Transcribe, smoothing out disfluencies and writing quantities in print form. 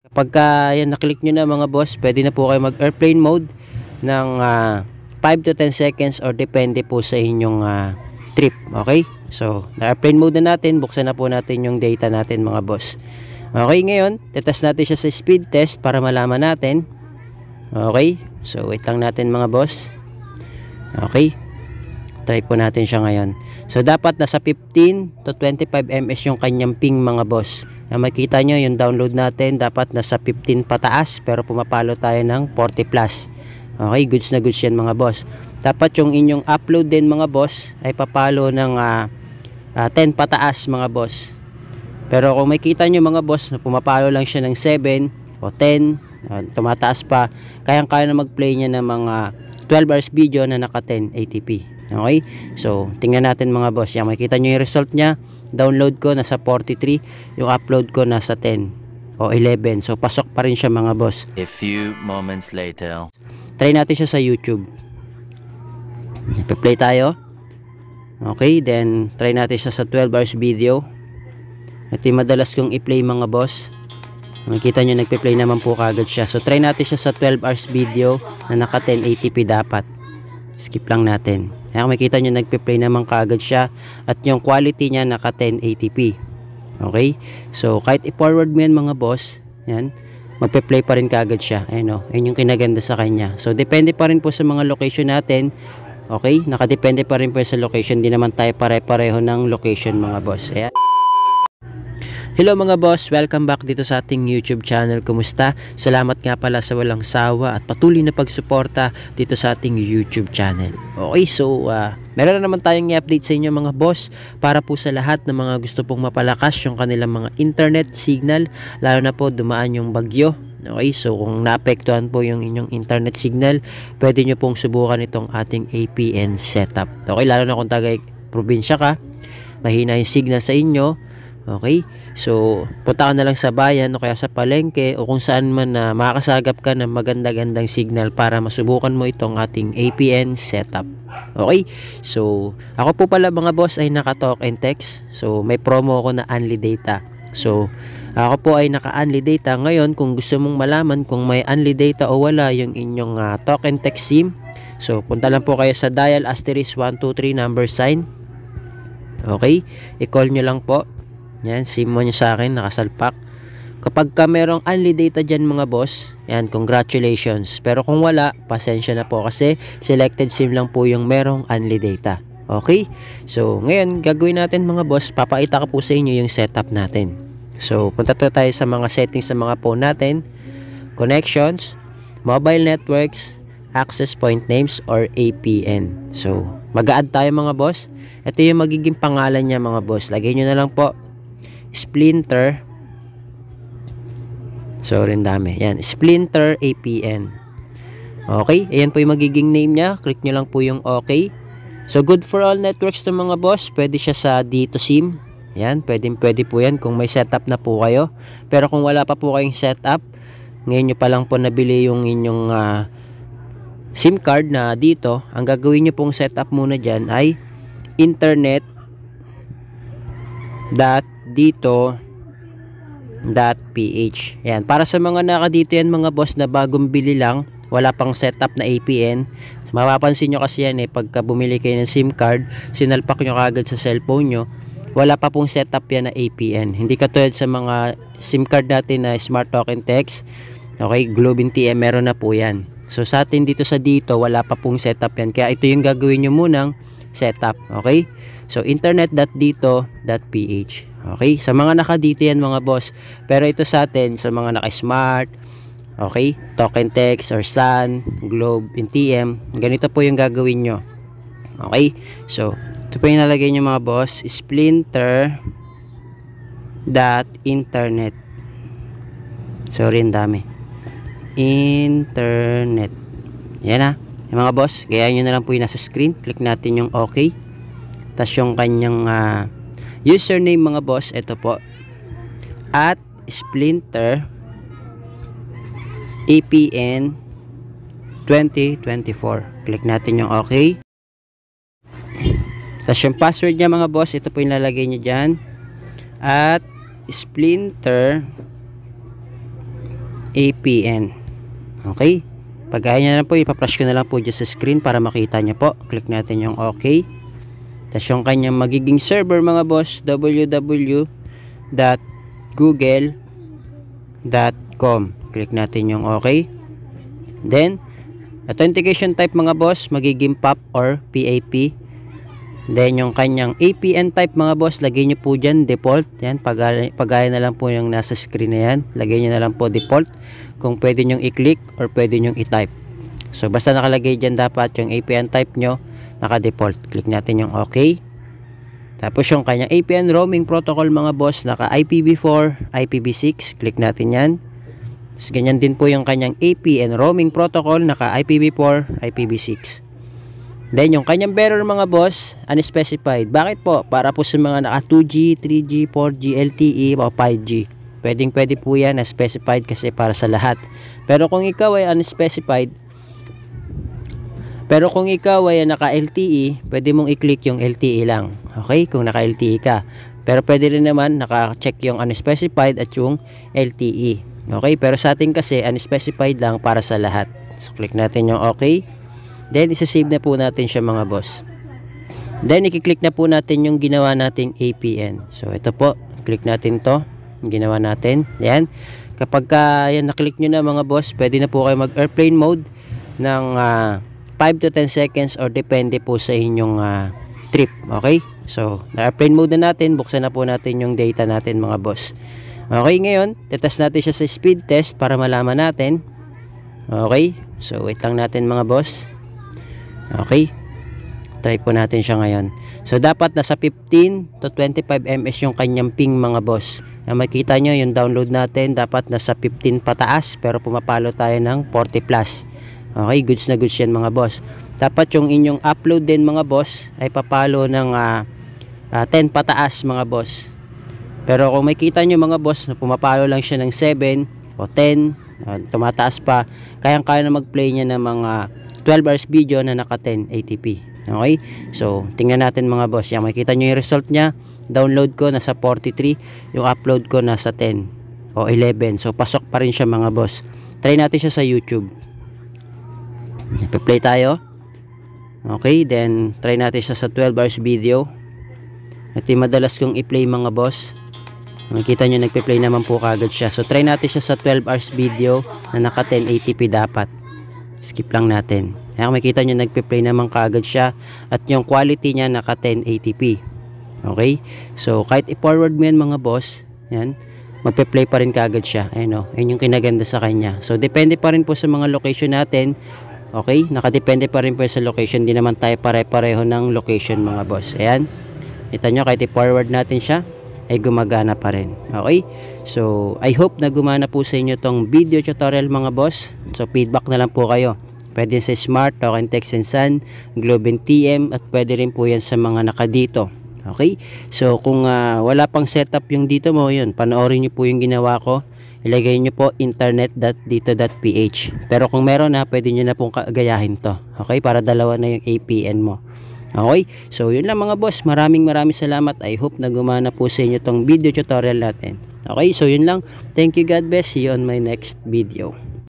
Kapag yan naklik nyo na mga boss, pwede na po kayo mag airplane mode ng 5 to 10 seconds or depende po sa inyong trip. Okay? So, na airplane mode na natin, buksan na po natin yung data natin mga boss. Okay, ngayon, tetest natin siya sa speed test para malaman natin. Okay? So, wait lang natin mga boss. Okay? Try po natin siya ngayon. So, dapat nasa 15 to 25 ms yung kanyang ping mga boss. Makikita nyo yung download natin dapat nasa 15 pataas pero pumapalo tayo ng 40 plus. Okay, goods na goods yan mga boss. Dapat yung inyong upload din mga boss ay papalo ng 10 pataas mga boss. Pero kung makikita nyo mga boss na pumapalo lang siya ng 7 o 10, tumataas pa, kayang-kaya na mag-play niya ng mga 12 hours video na naka 10 ATP. Okay, so tingnan natin mga boss. Yan, makikita nyo yung result nya. Download ko nasa 43, yung upload ko nasa 10 o 11. So pasok pa rin siya mga boss. A few moments later. Try natin siya sa YouTube. Ipa-play tayo. Okay, then try natin siya sa 12 hours video. Ito yung madalas kong i-play mga boss. Makikita nyo nagpe-play naman po kagad siya. So try natin siya sa 12 hours video na naka 10 ATP dapat. Skip lang natin. Kaya makikita nyo nagpe-play naman kaagad siya at yung quality niya naka 10 ATP. Okay? So kahit i-forward mo yan mga boss, yan, magpe-play pa rin kaagad siya. Ayun o, yun yung kinaganda sa kanya. So depende pa rin po sa mga location natin. Okay? Nakadepende pa rin po sa location. Hindi naman tayo pare-pareho ng location mga boss. Ayan. Hello mga boss, welcome back dito sa ating YouTube channel. Kumusta? Salamat nga pala sa walang sawa at patuloy na pagsuporta dito sa ating YouTube channel. Okay, so meron na naman tayong i-update sa inyo mga boss para po sa lahat ng mga gusto pong mapalakas yung kanilang mga internet signal, lalo na po dumaan yung bagyo. Okay, so kung naapektuhan po yung inyong internet signal, pwede nyo pong subukan itong ating APN setup. Okay, lalo na kung taga probinsya ka, mahina yung signal sa inyo. Okay, so punta ka na lang sa bayan o kaya sa palengke o kung saan man na makakasagap ka ng maganda-gandang signal para masubukan mo itong ating APN setup. Okay, so ako po pala mga boss ay naka-talk and text. So may promo ako na Unli Data. So ako po ay naka-Unli Data. Ngayon kung gusto mong malaman kung may Unli Data o wala yung inyong talk and text SIM, so punta lang po kayo sa dial *123 number sign. Okay, i-call nyo lang po. Yan, SIM mo nyo sa akin, nakasalpak. Kapag ka merong Unli Data dyan mga boss, yan, congratulations. Pero kung wala, pasensya na po kasi selected SIM lang po yung merong Unli Data. Okay? So, ngayon, gagawin natin mga boss, papakita ko po sa inyo yung setup natin. So, punta tayo sa mga settings sa mga phone natin. Connections, mobile networks, access point names, or APN. So, mag-a-add tayo mga boss. Ito yung magiging pangalan niya mga boss. Lagay nyo na lang po Splinter. Sorry, dami. Yan, Splinter APN. Okay, ayan po yung magiging name niya. Click nyo lang po yung okay. So good for all networks to mga boss. Pwede siya sa dito SIM. Yan, pwede po yan kung may setup na po kayo. Pero kung wala pa po kayong setup, ngayon nyo pa lang po nabili yung inyong SIM card na dito, ang gagawin nyo pong setup muna dyan ay internet dito.ph. Yan, para sa mga nakadito yan mga boss na bagong bili lang, wala pang setup na APN. Mapapansin nyo kasi yan pagka bumili kayo ng SIM card, sinalpak nyo kagad sa cellphone nyo, wala pa pong setup yan na APN. Hindi katulad sa mga SIM card natin na Smart Talk and Text. Okay, Globe and TM, meron na po yan. So sa atin dito sa dito, wala pa pong setup yan. Kaya ito yung gagawin nyo munang setup. Okay, so internet.dito.ph. Okay, sa mga nakadito yan mga boss. Pero ito sa atin, sa mga naka-smart, okay, talk and text or SAN, Globe, TM, ganito po yung gagawin nyo. Okay, so ito po yung nalagay nyo mga boss, Splinter.internet. Sorry, ang dami. Internet. Yan yung mga boss, gayahin nyo na lang po yung nasa screen. Click natin yung okay. Tapos yung kanyang username mga boss, ito po, at Splinter APN 2024. Click natin yung okay. Tapos yung password niya mga boss, ito po yung lalagay nyo dyan. At Splinter APN. Okay? Pag ayaw nyo na po, ipa-flash ko na lang po dyan sa screen para makita nyo po. Click natin yung OK. Tapos yung kanyang magiging server mga boss, www.google.com. Click natin yung OK. Then, authentication type mga boss, magiging PAP or PAP. Then, yung kanyang APN type mga boss, lagay nyo po dyan default. Yan, pagaya na lang po yung nasa screen na yan. Lagay nyo na lang po default. Kung pwede nyo i-click or pwede nyo i-type. So, basta nakalagay dyan dapat yung APN type nyo, naka-default. Click natin yung OK. Tapos yung kanyang APN roaming protocol mga boss, naka IPv4, IPv6. Click natin yan. Tapos ganyan din po yung kanyang APN roaming protocol, naka IPv4, IPv6. Then yung kanyang bearer mga boss, unspecified. Bakit po? Para po sa mga naka 2G, 3G, 4G, LTE o 5G. Pwede po yan na specified kasi para sa lahat. Pero kung ikaw ay unspecified, pero kung ikaw ay naka LTE, pwede mong i-click yung LTE lang. Okay? Kung naka LTE ka. Pero pwede rin naman naka-check yung unspecified at yung LTE. Okay? Pero sa atin kasi unspecified lang para sa lahat. So click natin yung okay. Then isa-save na po natin siya mga boss. Then i-click na po natin yung ginawa nating APN. So ito po, click natin to. Yung ginawa natin. Yan. Kapag yan na-click nyo na mga boss, pwede na po kayo mag-airplane mode ng 5 to 10 seconds or depende po sa inyong trip. Okay? So, na-airplane mode na natin. Buksan na po natin yung data natin mga boss. Okay, ngayon, tetest natin siya sa speed test para malaman natin. Okay? So, wait lang natin mga boss. Okay? Try po natin siya ngayon. So, dapat nasa 15 to 25 ms yung kanyang ping mga boss. Makita nyo yung download natin dapat nasa 15 pataas pero pumapalo tayo ng 40 plus. Okay, goods na goods yan mga boss. Dapat yung inyong upload din mga boss ay papalo ng 10 pataas mga boss. Pero kung makita nyo mga boss na pumapalo lang siya ng 7 o 10, tumataas pa, kayang-kaya na mag-play niya ng mga 12 hours video na naka 1080p. Okay, so tingnan natin mga boss. Yan, makita nyo yung result niya. Download ko nasa 43, yung upload ko nasa 10 o 11. So pasok pa rin siya mga boss. Try natin siya sa YouTube. Play tayo. Okay, then try natin siya sa 12 hours video. Ito yung madalas kong i-play mga boss. Makita nyo nagpe-play naman po kagad siya. So try natin siya sa 12 hours video na naka 1080p dapat. Skip lang natin. Kaya makita nyo nagpe-play naman kagad siya at yung quality niya naka 1080p. Okay? So kahit i-forward mo yan mga boss, yan, magpe-play pa rin kagad siya. Ayun o, yun yung kinaganda sa kanya. So depende pa rin po sa mga location natin. Okay? Nakadepende pa rin po sa location. Di naman tayo pare-pareho ng location mga boss. Ayan. Kita nyo kahit i-forward natin siya ay gumagana pa rin. Okay? So I hope na gumana po sa inyo tong video tutorial mga boss. So feedback na lang po kayo. Pwede sa Smart, Token Text and Sun, Globe and TM at pwede rin po yan sa mga nakadito. Okay? So kung wala pang setup yung dito mo, yun, panoorin nyo po yung ginawa ko. Ilagay nyo po internet.dito.ph. Pero kung meron na, pwede nyo na pong gayahin to. Okay? Para dalawa na yung APN mo. Okay? So yun lang mga boss. Maraming salamat. I hope na gumana po sa inyo tong video tutorial natin. Okay? So yun lang. Thank you, God bless. See you on my next video.